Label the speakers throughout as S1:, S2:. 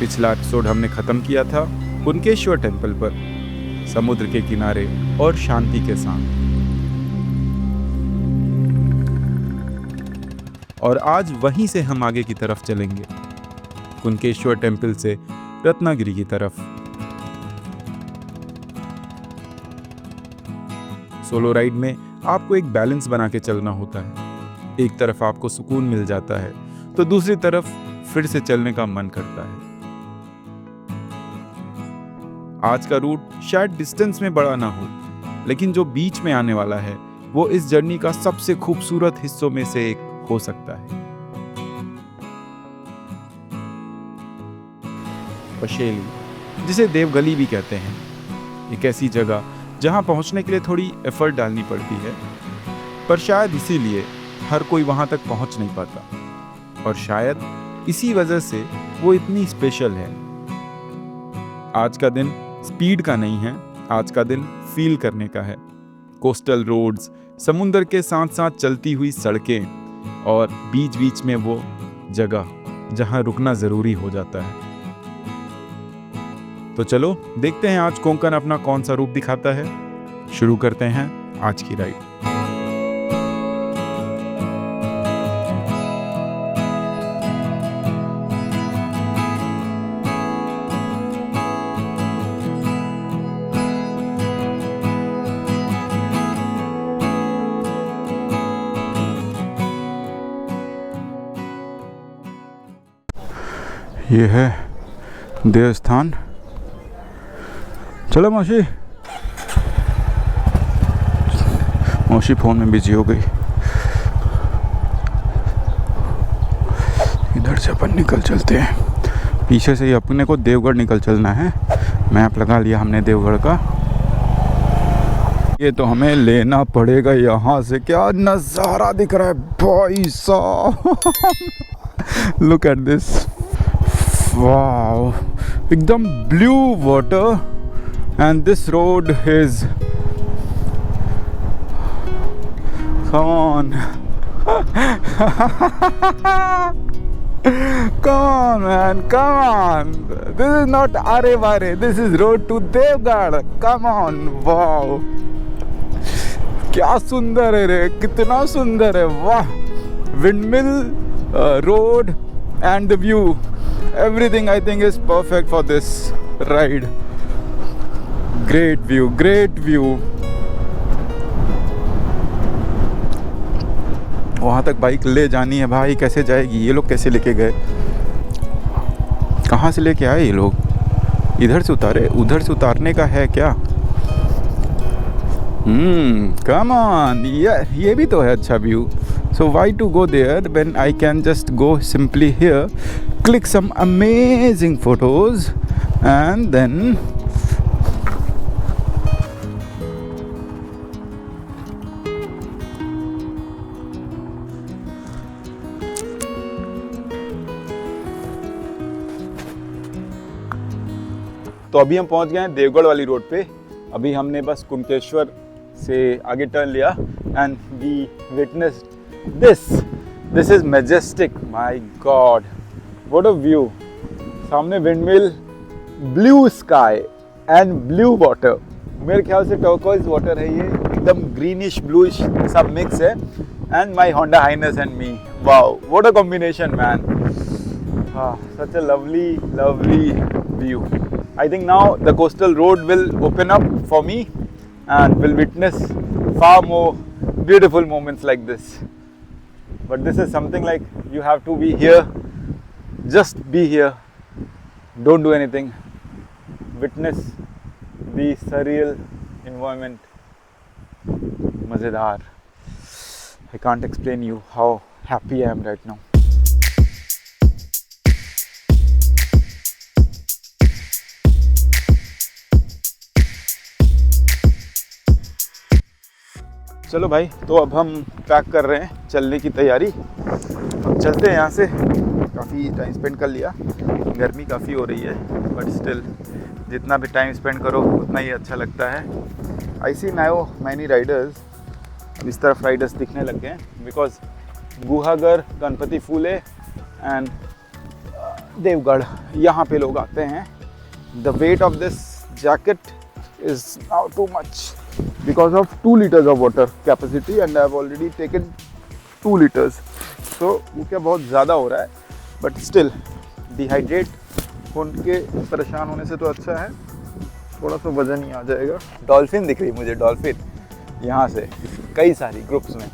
S1: पिछला एपिसोड हमने ख़त्म किया था कुनकेश्वर टेम्पल पर, समुद्र के किनारे और शांति के साथ। और आज वहीं से हम आगे की तरफ चलेंगे, कुनकेश्वर टेम्पल से रत्नागिरी की तरफ। सोलो राइड में आपको एक बैलेंस बना के चलना होता है। एक तरफ आपको सुकून मिल जाता है तो दूसरी तरफ फिर से चलने का मन करता है। आज का रूट शायद डिस्टेंस में बड़ा ना हो, लेकिन जो बीच में आने वाला है वो इस जर्नी का सबसे खूबसूरत हिस्सों में से एक हो सकता है। पशेली, जिसे देवगली भी कहते हैं, एक ऐसी जगह जहां पहुंचने के लिए थोड़ी एफर्ट डालनी पड़ती है, पर शायद इसीलिए हर कोई वहां तक पहुंच नहीं पाता, और शायद इसी वजह से वो इतनी स्पेशल है। आज का दिन स्पीड का नहीं है, आज का दिन फील करने का है। कोस्टल रोड्स, समुंदर के साथ साथ चलती हुई सड़कें और बीच बीच में वो जगह जहां रुकना जरूरी हो जाता है। तो चलो देखते हैं आज कोंकण अपना कौन सा रूप दिखाता है। शुरू करते हैं आज की राइड। ये है देवस्थान। चलो मौसी, मौसी फोन में बिजी हो गई। इधर से अपन निकल चलते हैं, पीछे से ही अपने को देवगढ़ निकल चलना है। मैप लगा लिया हमने देवगढ़ का। ये तो हमें लेना पड़ेगा। यहाँ से क्या नज़ारा दिख रहा है भाई साहब। लुक एट दिस, वाओ, एकदम blue water and this road is, come on come on man, come on, this is not Are-Vare, this is road to Devgarh, come on, wow, क्या सुंदर है रे, कितना सुंदर है, वाह। windmill, road and the view, everything I think is perfect for this ride. Great view, great view. वहाँ तक बाइक ले जानी है भाई, कैसे जाएगी? ये लोग कैसे लेके गए? कहाँ से लेके आए ये लोग? इधर से उतारे? उधर से उतारने का है क्या? कम ऑन, ये भी तो है अच्छा view. So why to go there when I can just go simply here, click some amazing photos and then तो अभी हम पहुंच गए हैं देवगढ़ वाली रोड पे। अभी हमने बस कुनकेश्वर से आगे टर्न लिया and we witnessed this is majestic, my god, what a view. सामने windmill, blue sky and blue water. मेरे ख्याल से टर्कोइज वाटर है ये, एकदम ग्रीनिश ब्लूइश सब मिक्स है। And my Honda highness and me, wow, what a combination man. Such a lovely view. I think now the coastal road will open up for me and will witness far more beautiful moments like this. But this is something like you have to be here, just be here, don't do anything, witness the surreal environment. Mazedar. I can't explain you how happy I am right now. चलो भाई, तो अब हम pack कर रहे हैं, चलने की तैयारी। अब चलते हैं यहाँ से। काफ़ी टाइम स्पेंड कर लिया, गर्मी काफ़ी हो रही है, बट स्टिल जितना भी टाइम स्पेंड करो उतना ही अच्छा लगता है। I see now many riders, इस तरफ राइडर्स दिखने लग गए हैं, because Guhagar, Ganpatipule and Devgad, यहाँ पे लोग आते हैं। The weight of this jacket is now too much because of 2 liters of water capacity and I have already taken 2 liters। तो वो क्या बहुत ज़्यादा हो रहा है, बट स्टिल डिहाइड्रेट होने के परेशान होने से तो अच्छा है, थोड़ा सा वजन ही आ जाएगा। डॉल्फिन दिख रही मुझे, डॉल्फिन यहाँ से कई सारी ग्रुप्स में।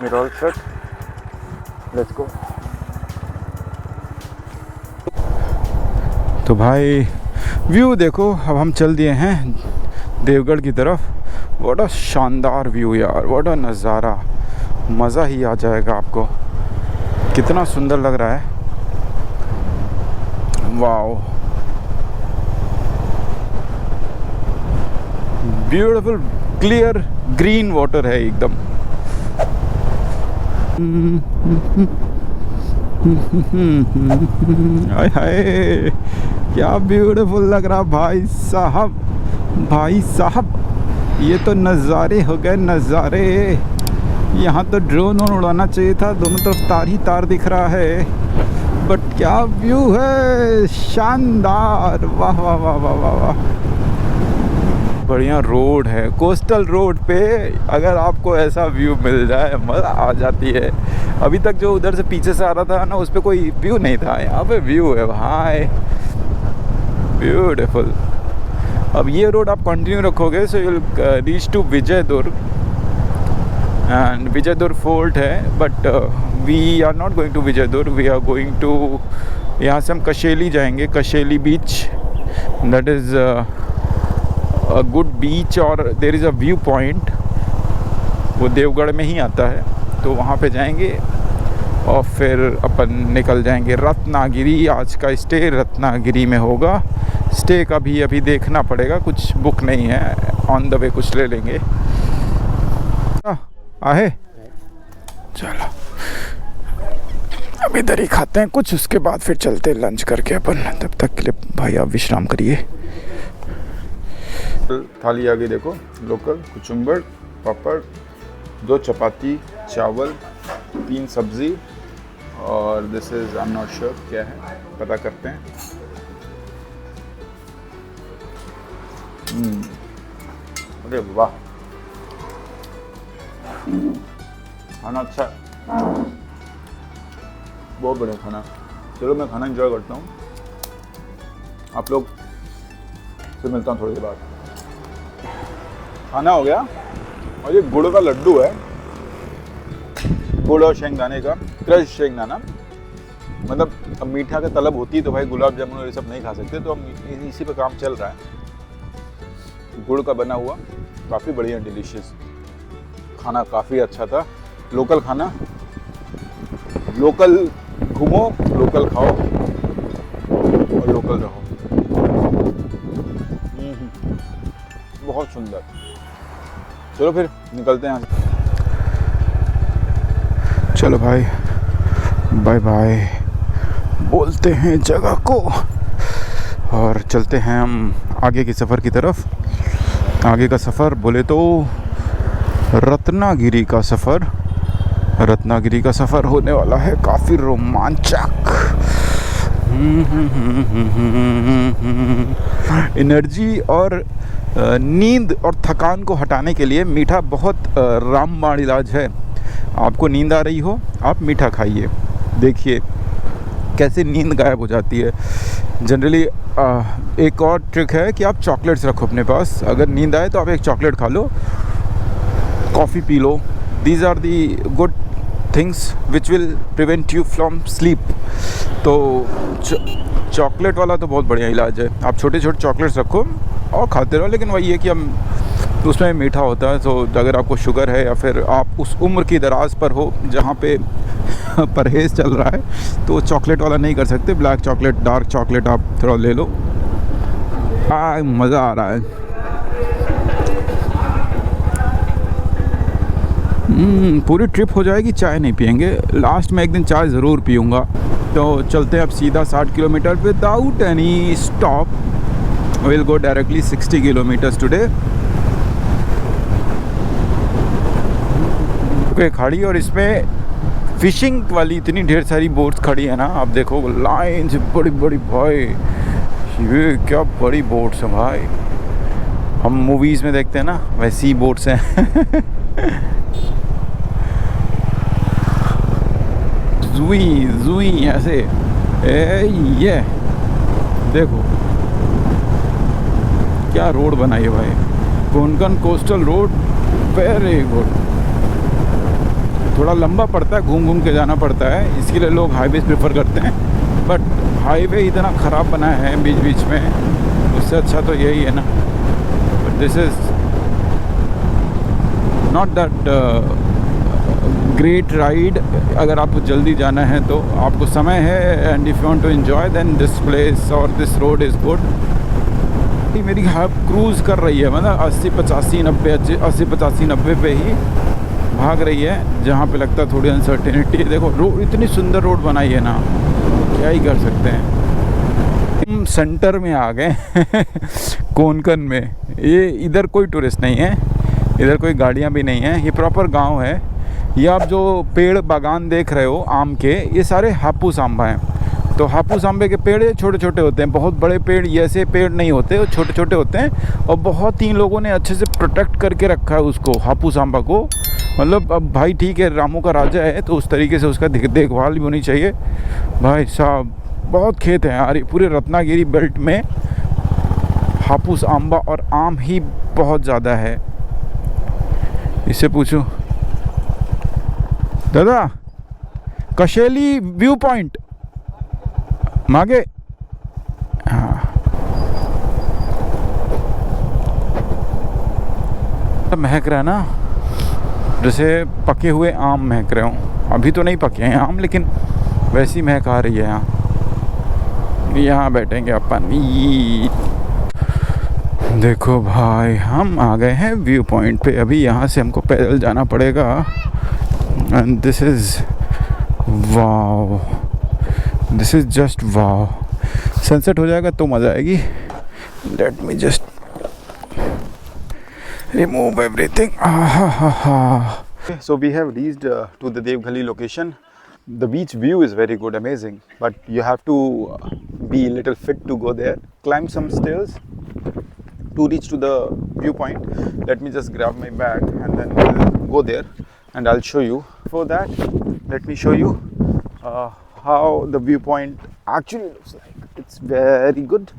S1: We're all set. Let's go. तो भाई व्यू देखो, अब हम चल दिए हैं देवगढ़ की तरफ। व्हाट अ शानदार व्यू यार, व्हाट अ नज़ारा, मज़ा ही आ जाएगा आपको। कितना सुंदर लग रहा है, wow, beautiful clear green water है एकदम। हाय हाय, क्या ब्यूटीफुल लग रहा भाई साहब, भाई साहब, ये तो नज़ारे हो गए नज़ारे। यहाँ तो ड्रोन उड़ाना चाहिए था, दोनों तरफ तार ही तार दिख रहा है, बट क्या व्यू है, शानदार, वाह वाह वाह वाह वाह वाह। बढ़िया रोड है, कोस्टल रोड पे अगर आपको ऐसा व्यू मिल जाए मज़ा आ जाती है। अभी तक जो उधर से पीछे से आ रहा था ना, उस पर कोई व्यू नहीं था, यहाँ पे व्यू है भाई, ब्यूटीफुल। अब ये रोड आप कंटिन्यू रखोगे so you will reach to Vijaydurg, and Vijaydurg fort है, but we are not going to Vijaydurg, we are going to, यहाँ से हम कशेली जाएंगे, Kasheli beach, that is a good beach, और there is a view point, वो देवगढ़ में ही आता है, तो वहाँ पे जाएंगे और फिर अपन निकल जाएंगे रत्नागिरी। आज का स्टे रत्नागिरी में होगा। स्टे का भी अभी देखना पड़ेगा, कुछ बुक नहीं है, ऑन द वे कुछ ले लेंगे। आहे चलो अब इधर ही खाते हैं कुछ, उसके बाद फिर चलते हैं लंच करके अपन। तब तक के लिए भाई आप विश्राम करिए। थाली आ गई देखो, लोकल कुचुम्बर, पापड़, 2 चपाती, चावल, 3 सब्जी, और this is I am not sure क्या है, पता करते हैं। अरे वाह, खाना अच्छा, बहुत बढ़िया खाना। चलो मैं खाना एंजॉय करता हूँ, आप लोग से मिलता हूँ थोड़ी देर बाद। खाना हो गया, और ये गुड़ का लड्डू है, गुड़ और शेंगदाने का, क्रश शेंगदाना। मतलब अब मीठा का तलब होती है तो भाई गुलाब जामुन और ये सब नहीं खा सकते, तो अब इसी पे काम चल रहा है। गुड़ का बना हुआ, काफ़ी बढ़िया डिलीशियस खाना, काफ़ी अच्छा था। लोकल खाना, लोकल घूमो, लोकल खाओ और लोकल रहो। बहुत सुंदर। चलो फिर निकलते हैं यहाँ से। चलो भाई बाय बाय बोलते हैं जगह को, और चलते हैं हम आगे की सफ़र की तरफ। आगे का सफ़र बोले तो रत्नागिरी का सफ़र, रत्नागिरी का सफ़र होने वाला है काफ़ी रोमांचक। एनर्जी और नींद और थकान को हटाने के लिए मीठा बहुत रामबाण इलाज है। आपको नींद आ रही हो, आप मीठा खाइए, देखिए कैसे नींद गायब हो जाती है। जनरली एक और ट्रिक है कि आप चॉकलेट्स रखो अपने पास, अगर नींद आए तो आप एक चॉकलेट खा लो, कॉफ़ी पी लो। These are the good things which will prevent you from sleep. तो चॉकलेट वाला तो बहुत बढ़िया इलाज है। आप छोटे छोटे चॉकलेट्स रखो और खाते रहो, लेकिन वही है कि हम उसमें मीठा होता है, तो अगर आपको शुगर है या फिर आप उस उम्र की दराज पर हो जहाँ पे परहेज़ चल रहा है, तो चॉकलेट वाला नहीं कर सकते। ब्लैक चॉकलेट, डार्क चॉकलेट आप थोड़ा ले लो। मज़ा आ रहा है। पूरी ट्रिप हो जाएगी, चाय नहीं पियेंगे, लास्ट में एक दिन चाय ज़रूर पीऊँगा। तो चलते हैं अब सीधा 60 kilometre without any stop. We'll go directly 60 kilometers today. Okay खाड़ी, और इसमें फिशिंग वाली इतनी ढेर सारी बोट्स खड़ी है ना, आप देखो लाइन से बड़ी बड़ी, भाई ये क्या बड़ी बोट्स हैं भाई। हम मूवीज़ में देखते हैं ना, वैसी बोट्स हैं। जुई जुई ऐसे, ये देखो क्या रोड बनाई है भाई, Konkan coastal road, very good. थोड़ा लंबा पड़ता है, घूम घूम के जाना पड़ता है, इसके लिए लोग हाईवे प्रेफर करते हैं, बट हाईवे इतना ख़राब बना है बीच बीच में, उससे अच्छा तो यही है ना। But this is not that great ride. अगर आपको जल्दी जाना है तो आपको समय है, and if you want to enjoy then this place और दिस रोड इज़ गुड। मेरी हाफ क्रूज़ कर रही है, मतलब 80-85-90 पे ही भाग रही है, जहाँ पे लगता है थोड़ी अनसर्टेनिटी। देखो रोड, इतनी सुंदर रोड बनाई है ना, क्या ही कर सकते हैं। हम सेंटर में आ गए कोंकण में। ये इधर कोई टूरिस्ट नहीं है, इधर कोई गाड़ियाँ भी नहीं है, ये प्रॉपर गांव है। ये आप जो पेड़ बागान देख रहे हो आम के, ये सारे हापूस आंबा हैं। तो हापूस आंबे के पेड़ छोटे छोटे होते हैं, बहुत बड़े पेड़ ये ऐसे पेड़ नहीं होते, वो छोटे छोटे होते हैं। और बहुत ही लोगों ने अच्छे से प्रोटेक्ट करके रखा है उसको, हापूस आंबा को। मतलब अब भाई ठीक है, रामू का राजा है तो उस तरीके से उसका देखभाल भी होनी चाहिए। भाई साहब बहुत खेत हैं यार, पूरे रत्नागिरी बेल्ट में हापूस आंबा और आम ही बहुत ज़्यादा है। इससे पूछो दादा, कशेली व्यू पॉइंट मागे, हाँ महक रहा है ना, जैसे पके हुए आम महक रहे हों। अभी तो नहीं पके हैं आम, लेकिन वैसी महक आ रही है यहाँ। यहाँ बैठेंगे अपन। देखो भाई, हम आ गए हैं व्यू पॉइंट पे। अभी यहाँ से हमको पैदल जाना पड़ेगा, and this is wow, this is just wow. Sunset हो जाएगा तो मज़ा आएगी। Let me just remove everything. So we have reached to the Devghali location. The beach view is very good, amazing, but you have to be a little fit to go there. Climb some stairs to reach to the viewpoint. Let me just grab my bag and then we'll go there and I'll show you. For that, let me show you how the viewpoint actually looks like. It's very good.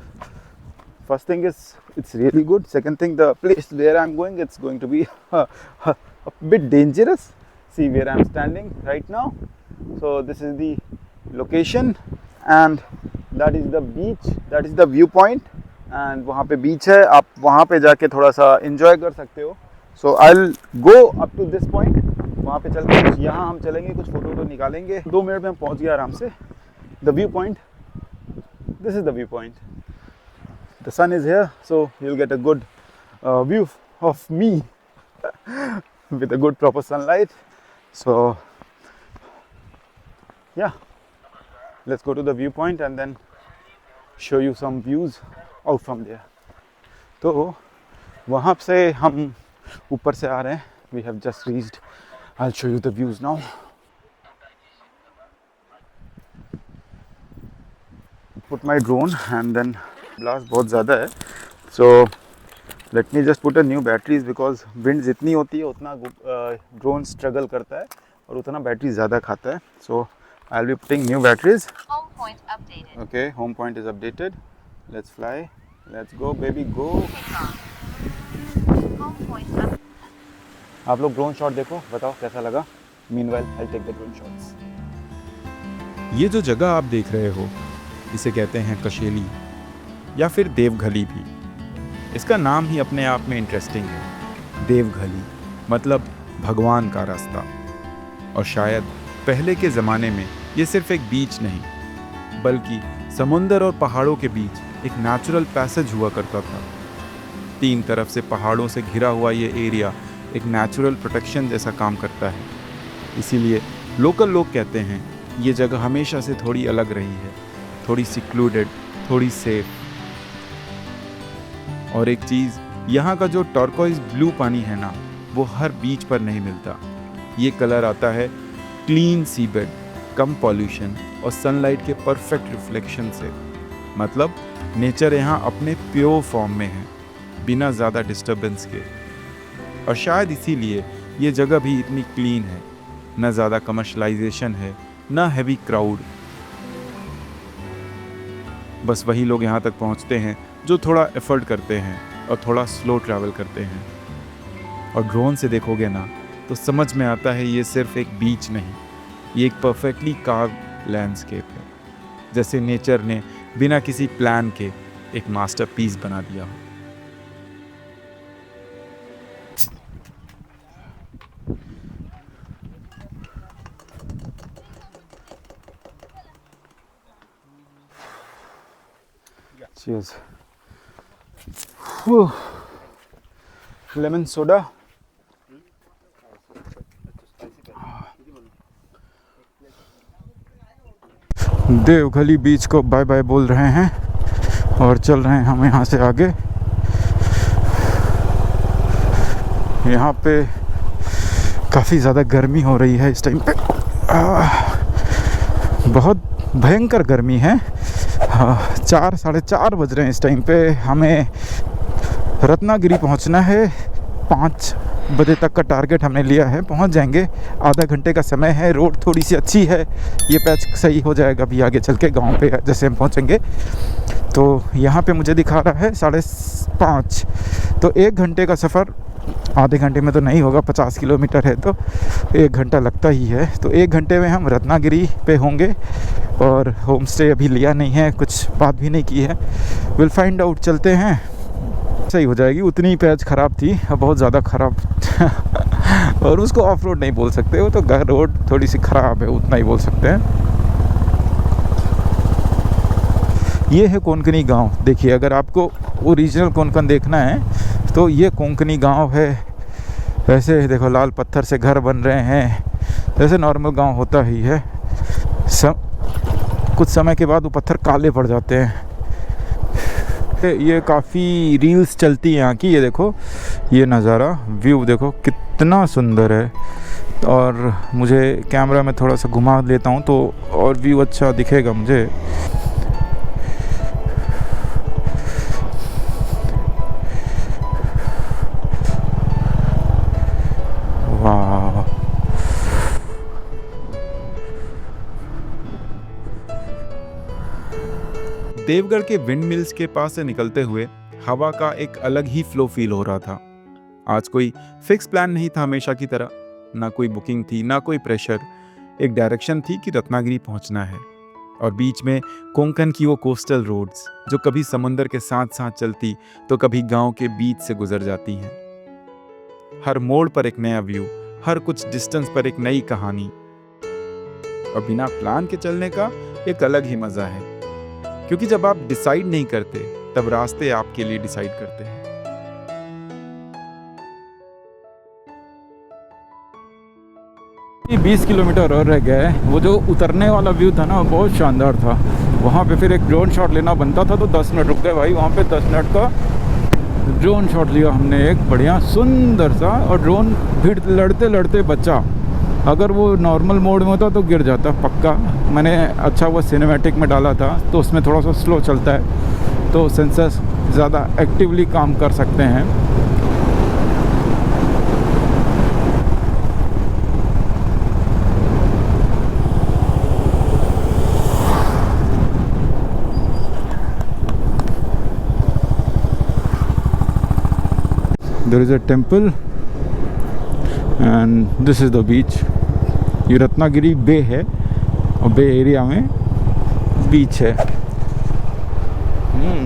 S1: First thing is, it's really good. Second thing, the place where I'm going, it's going to be a bit dangerous. See where I'm standing right now. So this is the location and that is the beach, that is the viewpoint, and वहाँ पे beach है, आप वहाँ पे जाके थोड़ा सा enjoy कर सकते हो. So I'll go up to this point. वहाँ पे चलते हैं, यहाँ हम चलेंगे, कुछ फोटो निकालेंगे. 2 मिनट में हम पहुँच गए आराम से. The viewpoint. This is the viewpoint. The sun is here, so you'll get a good view of me with a good proper sunlight. So yeah, let's go to the viewpoint and then show you some views out from there. तो वहाँ से हम ऊपर से आ रहे हैं. We have just reached. I'll show you the views now. Put my drone and then blast बहुत ज़्यादा है. So let me just put a new batteries because wind जितनी होती है उतना drone struggle करता है और उतना बैटरी ज़्यादा खाता है. So I'll be putting new batteries.
S2: Home point updated.
S1: Okay, home point is updated. Let's fly. Let's go, baby, go.
S2: Home point up.
S1: आप लोग ड्रोन शॉट देखो, बताओ कैसा लगा. Meanwhile, I'll take the drone shots.
S3: ये जो जगह आप देख रहे हो, इसे कहते हैं कशेली या फिर देवघली भी. इसका नाम ही अपने आप में इंटरेस्टिंग है. देवघली मतलब भगवान का रास्ता. और शायद पहले के ज़माने में ये सिर्फ एक बीच नहीं, बल्कि समुंदर और पहाड़ों के बीच एक नेचुरल पैसेज हुआ करता था. 3 तरफ से पहाड़ों से घिरा हुआ ये एरिया एक नेचुरल प्रोटेक्शन जैसा काम करता है. इसीलिए लोकल लोग कहते हैं ये जगह हमेशा से थोड़ी अलग रही है, थोड़ी सिक्लूडेड, थोड़ी सेफ. और एक चीज़, यहाँ का जो टर्कोइज ब्लू पानी है ना, वो हर बीच पर नहीं मिलता। ये कलर आता है क्लीन सीबेड, कम पॉल्यूशन और सनलाइट के परफेक्ट रिफ्लेक्शन से। मतलब नेचर यहाँ अपने प्योर फॉर्म में है, बिना ज़्यादा डिस्टरबेंस के। और शायद इसीलिए ये जगह भी इतनी क्लीन है, न ज़्यादा कमर्शलाइजेशन है, न हैवी क्राउड। बस वही लोग यहाँ तक पहुँचते हैं जो थोड़ा एफर्ट करते हैं और थोड़ा स्लो ट्रैवल करते हैं। और ड्रोन से देखोगे ना तो समझ में आता है ये सिर्फ एक बीच नहीं, ये एक परफेक्टली कार्व्ड लैंडस्केप है, जैसे नेचर ने बिना किसी प्लान के एक मास्टरपीस बना दिया हो।
S1: Cheers. Whew. Lemon soda. देवगली बीच को बाय बाय बोल रहे हैं और चल रहे हैं हम यहाँ से आगे। यहाँ पे काफ़ी ज़्यादा गर्मी हो रही है इस टाइम पे, बहुत भयंकर गर्मी है। 4 साढ़े 4 बज रहे हैं इस टाइम पे। हमें रत्नागिरी पहुंचना है, 5 बजे तक का टारगेट हमने लिया है। पहुंच जाएंगे, आधा घंटे का समय है। रोड थोड़ी सी अच्छी है, ये पैच सही हो जाएगा अभी आगे चल के गाँव पे जैसे हम पहुंचेंगे। तो यहाँ पे मुझे दिखा रहा है 5:30, तो 1 घंटे का सफ़र आधे घंटे में तो नहीं होगा, 50 किलोमीटर है तो 1 घंटा लगता ही है। तो 1 घंटे में हम रत्नागिरी पे होंगे और होम स्टे अभी लिया नहीं है, कुछ बात भी नहीं की है। विल फाइंड आउट, चलते हैं, सही हो जाएगी। उतनी पैच ख़राब थी, बहुत ज़्यादा ख़राब और उसको ऑफ रोड नहीं बोल सकते, वो तो रोड थोड़ी सी ख़राब है, उतना ही बोल सकते हैं। ये है कोंकणी गांव। देखिए, अगर आपको ओरिजिनल कोंकण देखना है तो ये कोंकणी गांव है। ऐसे देखो लाल पत्थर से घर बन रहे हैं, जैसे नॉर्मल गांव होता ही है। कुछ समय के बाद वो पत्थर काले पड़ जाते हैं। ये काफ़ी रील्स चलती हैं यहाँ की। ये देखो, ये नज़ारा, व्यू देखो कितना सुंदर है। और मुझे कैमरा में थोड़ा सा घुमा लेता हूँ तो और व्यू अच्छा दिखेगा मुझे। वाह,
S3: देवगढ़ के विंड मिल्स के पास से निकलते हुए हवा का एक अलग ही फ्लो फील हो रहा था। आज कोई फिक्स प्लान नहीं था हमेशा की तरह, ना कोई बुकिंग थी, ना कोई प्रेशर। एक डायरेक्शन थी कि रत्नागिरी पहुंचना है, और बीच में कोंकण की वो कोस्टल रोड्स जो कभी समंदर के साथ साथ चलती तो कभी गांव के बीच से गुजर जाती हैं। हर मोड़ पर एक नया व्यू, हर कुछ डिस्टेंस पर एक नई कहानी। और बिना प्लान के चलने का एक अलग ही मजा है, क्योंकि जब आप डिसाइड नहीं करते तब रास्ते आपके लिए डिसाइड करते हैं।
S1: ये 20 किलोमीटर और रह गया है। वो जो उतरने वाला व्यू था ना, वो बहुत शानदार था। वहाँ पे फिर एक ड्रोन शॉट लेना बनता था, तो 10 मिनट रुक गए भाई वहाँ पे। 10 मिनट का ड्रोन शॉट लिया हमने, एक बढ़िया सुंदर सा। और ड्रोन फिर लड़ते लड़ते बचा। अगर वो नॉर्मल मोड में होता तो गिर जाता पक्का। मैंने अच्छा वो सिनेमैटिक में डाला था, तो उसमें थोड़ा सा स्लो चलता है, तो सेंसर्स ज़्यादा एक्टिवली काम कर सकते हैं। There is a temple and this is the beach. ये रत्नागिरी बे है और बे एरिया में बीच है।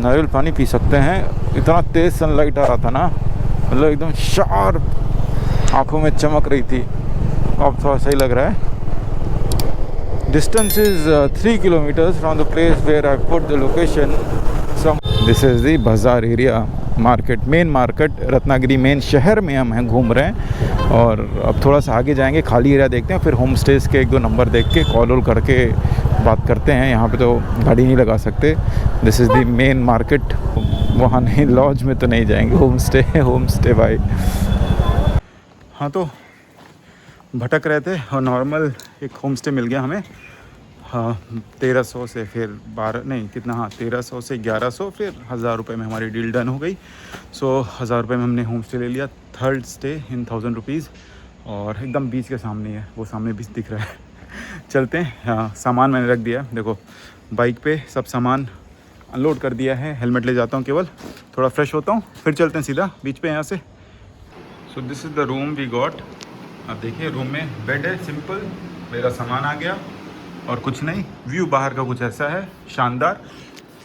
S1: नारियल पानी पी सकते हैं। इतना तेज सनलाइट आ रहा था ना, मतलब एकदम शार्प आँखों में चमक रही थी। अब थोड़ा सही लग रहा है। Distance is 3 kilometres from the place where I put the location. This is the bazaar area, market, main market. Ratnagiri main शहर में हम हैं, घूम रहे हैं। और अब थोड़ा सा आगे जाएंगे, खाली एरिया देखते हैं, फिर होम स्टेज के 1-2 नंबर देख के कॉल वॉल करके बात करते हैं। यहाँ पे तो गाड़ी नहीं लगा सकते। This is the main market,
S3: वहाँ नहीं, लॉज में तो नहीं जाएंगे, होम स्टे भाई। हाँ तो भटक रहे थे और नॉर्मल एक होम स्टे मिल गया हमें। हाँ 1300 से फिर 12 नहीं कितना, हाँ 1300 से 1100, फिर 1000 रुपये में हमारी डील डन हो गई। सो 1000 रुपये में हमने होम स्टे ले लिया, थर्ड स्टे इन 1000 रुपीज़, और एकदम बीच के सामने है, वो सामने बीच दिख रहा है। चलते हैं। हाँ सामान मैंने रख दिया, देखो बाइक पे सब सामान अनलोड कर दिया है, हेलमेट ले जाता हूँ केवल, थोड़ा फ्रेश होता हूँ, फिर चलते हैं सीधा बीच पे यहाँ से। So this is the room we got. आप देखिए रूम में बेड है सिंपल, मेरा सामान आ गया और कुछ नहीं। व्यू बाहर का कुछ ऐसा है शानदार।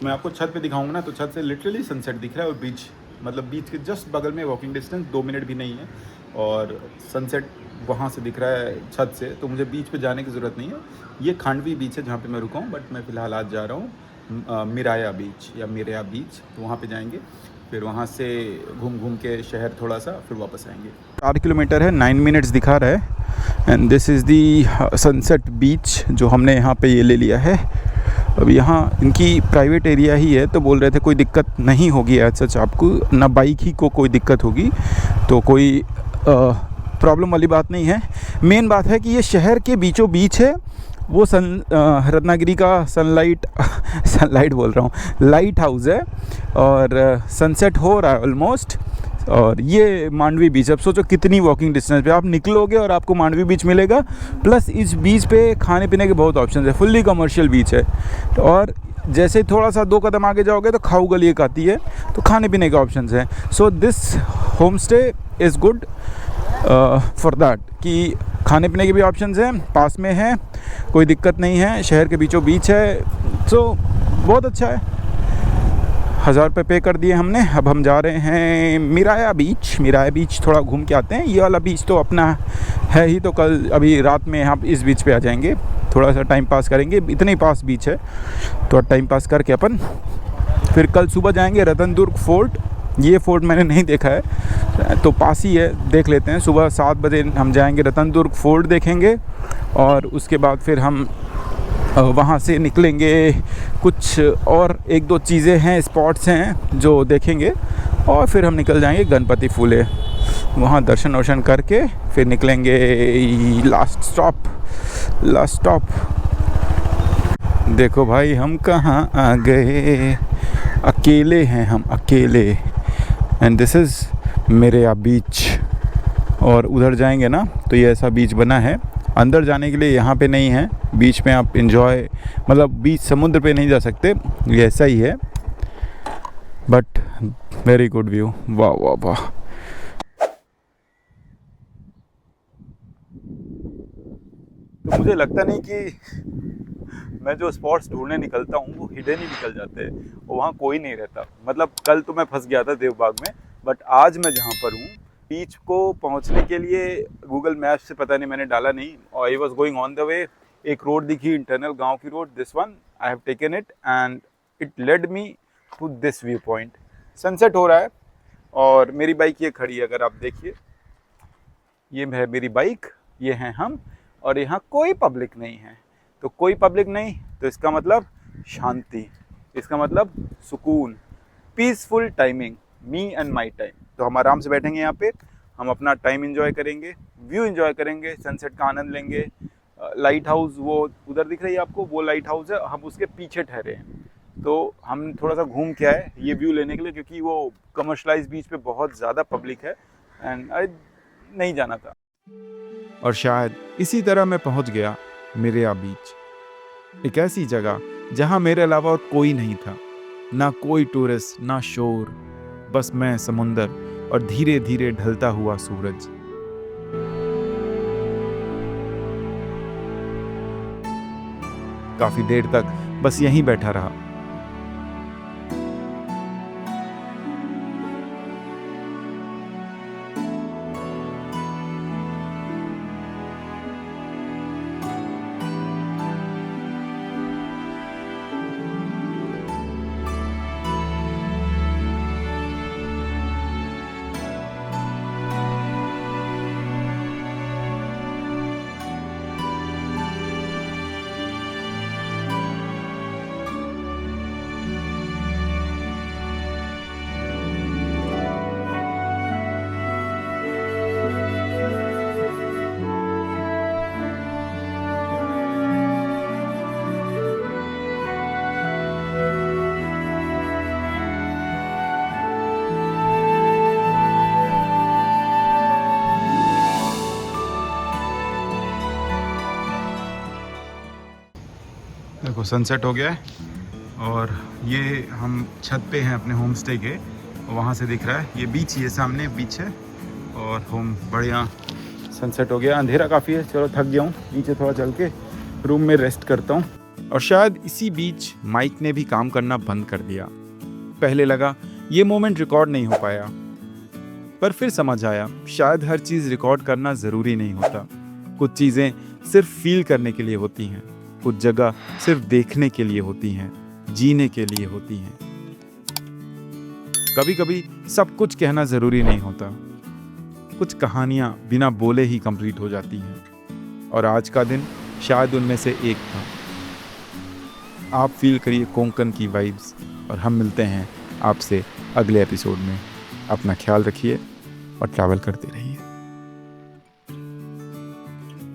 S3: मैं आपको छत पे दिखाऊंगा ना, तो छत से लिटरली सनसेट दिख रहा है, और बीच मतलब बीच के जस्ट बगल में, वॉकिंग डिस्टेंस 2 मिनट भी नहीं है, और सनसेट वहाँ से दिख रहा है छत से, तो मुझे बीच पे जाने की ज़रूरत नहीं है। ये खांडवी बीच है जहाँ पे मैं रुका हूँ, बट मैं फ़िलहाल आज जा रहा हूँ मिराया बीच या मिराया बीच, तो वहाँ पे जाएंगे, फिर वहाँ से घूम घूम के शहर थोड़ा सा, फिर वापस आएंगे। 4 किलोमीटर है, 9 मिनट्स दिखा रहा है। And this is the sunset beach जो हमने यहाँ पे ये ले लिया है। अब यहाँ इनकी प्राइवेट एरिया ही है, तो बोल रहे थे कोई दिक्कत नहीं होगी एज सच, आपको ना बाइक ही को कोई दिक्कत होगी, तो कोई प्रॉब्लम वाली बात नहीं है। मेन बात है कि ये शहर के बीचों बीच है, वो रत्नागिरी का सनलाइट बोल रहा हूँ, लाइट हाउस है, और सनसेट हो रहा है ऑलमोस्ट। और ये मांडवी बीच, अब सोचो कितनी वॉकिंग डिस्टेंस पे आप निकलोगे और आपको मांडवी बीच मिलेगा। प्लस इस बीच पे खाने पीने के बहुत ऑप्शन है, फुल्ली कमर्शियल बीच है, और जैसे थोड़ा सा 2 कदम आगे जाओगे तो खाऊ गली एक आती है, तो खाने पीने के ऑप्शन हैं। So this home stay is good for that, कि खाने पीने के भी ऑप्शंस हैं, पास में है, कोई दिक्कत नहीं है, शहर के बीचों बीच है, सो बहुत अच्छा है। 1000 रुपये पे कर दिए हमने। अब हम जा रहे हैं मिराया बीच थोड़ा घूम के आते हैं। ये वाला बीच तो अपना है ही, तो कल अभी रात में हम इस बीच पे आ जाएंगे, थोड़ा सा टाइम पास करेंगे, इतने ही पास बीच है, तो टाइम पास करके अपन फिर कल सुबह जाएंगे रतनदुर्ग फोर्ट। ये फोर्ट मैंने नहीं देखा है, तो पास ही है, देख लेते हैं। सुबह 7 बजे हम जाएंगे रतनदुर्ग फोर्ट देखेंगे, और उसके बाद फिर हम वहाँ से निकलेंगे। कुछ और 1-2 चीज़ें हैं, स्पॉट्स हैं जो देखेंगे, और फिर हम निकल जाएंगे गणपति फूले, वहाँ दर्शन वर्शन करके फिर निकलेंगे लास्ट स्टॉप। देखो भाई हम कहाँ आ गए, अकेले हैं हम, अकेले। एंड दिस इज़ मिराया बीच, और उधर जाएंगे ना तो ये ऐसा बीच बना है, अंदर जाने के लिए यहाँ पे नहीं है, बीच में आप इंजॉय, मतलब बीच समुद्र पे नहीं जा सकते, ये ऐसा ही है, बट वेरी गुड व्यू, वाह वाह वाह। तो मुझे लगता नहीं कि मैं जो स्पॉट्स ढूंढने निकलता हूँ वो हिडन ही निकल जाते हैं, और वहाँ कोई नहीं रहता। मतलब कल तो मैं फंस गया था देवबाग में, बट आज मैं जहाँ पर हूँ, बीच को पहुँचने के लिए गूगल मैप से पता नहीं मैंने डाला नहीं, और I was going on the way, एक रोड दिखी इंटरनल गांव की road, this one I have taken it and it led me to this view point. Sunset हो रहा है और मेरी बाइक ये खड़ी है, अगर आप देखिए, ये है मेरी बाइक, ये हैं हम, और यहाँ कोई पब्लिक नहीं है। तो कोई पब्लिक नहीं, तो इसका मतलब शांति, इसका मतलब सुकून, peaceful timing, me and my time. तो हम आराम से बैठेंगे यहाँ पे, हम अपना टाइम एंजॉय करेंगे, व्यू एंजॉय करेंगे, सनसेट का आनंद लेंगे। लाइट हाउस वो उधर दिख रही है आपको, वो लाइट हाउस है, हम उसके पीछे ठहरे हैं। तो हम थोड़ा सा घूम के आए ये व्यू लेने के लिए, क्योंकि वो कमर्शलाइज बीच पे बहुत ज़्यादा पब्लिक है एंड आई नहीं जाना था। और शायद इसी तरह मैं पहुंच गया मिराया बीच, एक ऐसी जगह जहां मेरे अलावा और कोई नहीं था, ना कोई टूरिस्ट, ना शोर, बस मैं, समुंदर और धीरे धीरे ढलता हुआ सूरज। काफी देर तक बस यहीं बैठा रहा। देखो सनसेट हो गया है और ये हम छत पे हैं अपने होम स्टे के, वहाँ से दिख रहा है ये बीच, ये सामने बीच है और होम बढ़िया सनसेट हो गया। अंधेरा काफ़ी है, चलो थक गया हूँ, नीचे थोड़ा चल के रूम में रेस्ट करता हूँ। और शायद इसी बीच माइक ने भी काम करना बंद कर दिया। पहले लगा ये मोमेंट रिकॉर्ड नहीं हो पाया, पर फिर समझ आया शायद हर चीज़ रिकॉर्ड करना ज़रूरी नहीं होता। कुछ चीज़ें सिर्फ फील करने के लिए होती हैं, कुछ जगह सिर्फ देखने के लिए होती हैं, जीने के लिए होती हैं। कभी कभी सब कुछ कहना ज़रूरी नहीं होता, कुछ कहानियाँ बिना बोले ही कंप्लीट हो जाती हैं और आज का दिन शायद उनमें से एक था। आप फील करिए कोंकण की वाइब्स और हम मिलते हैं आपसे अगले एपिसोड में। अपना ख्याल रखिए और ट्रैवल करते रहिए।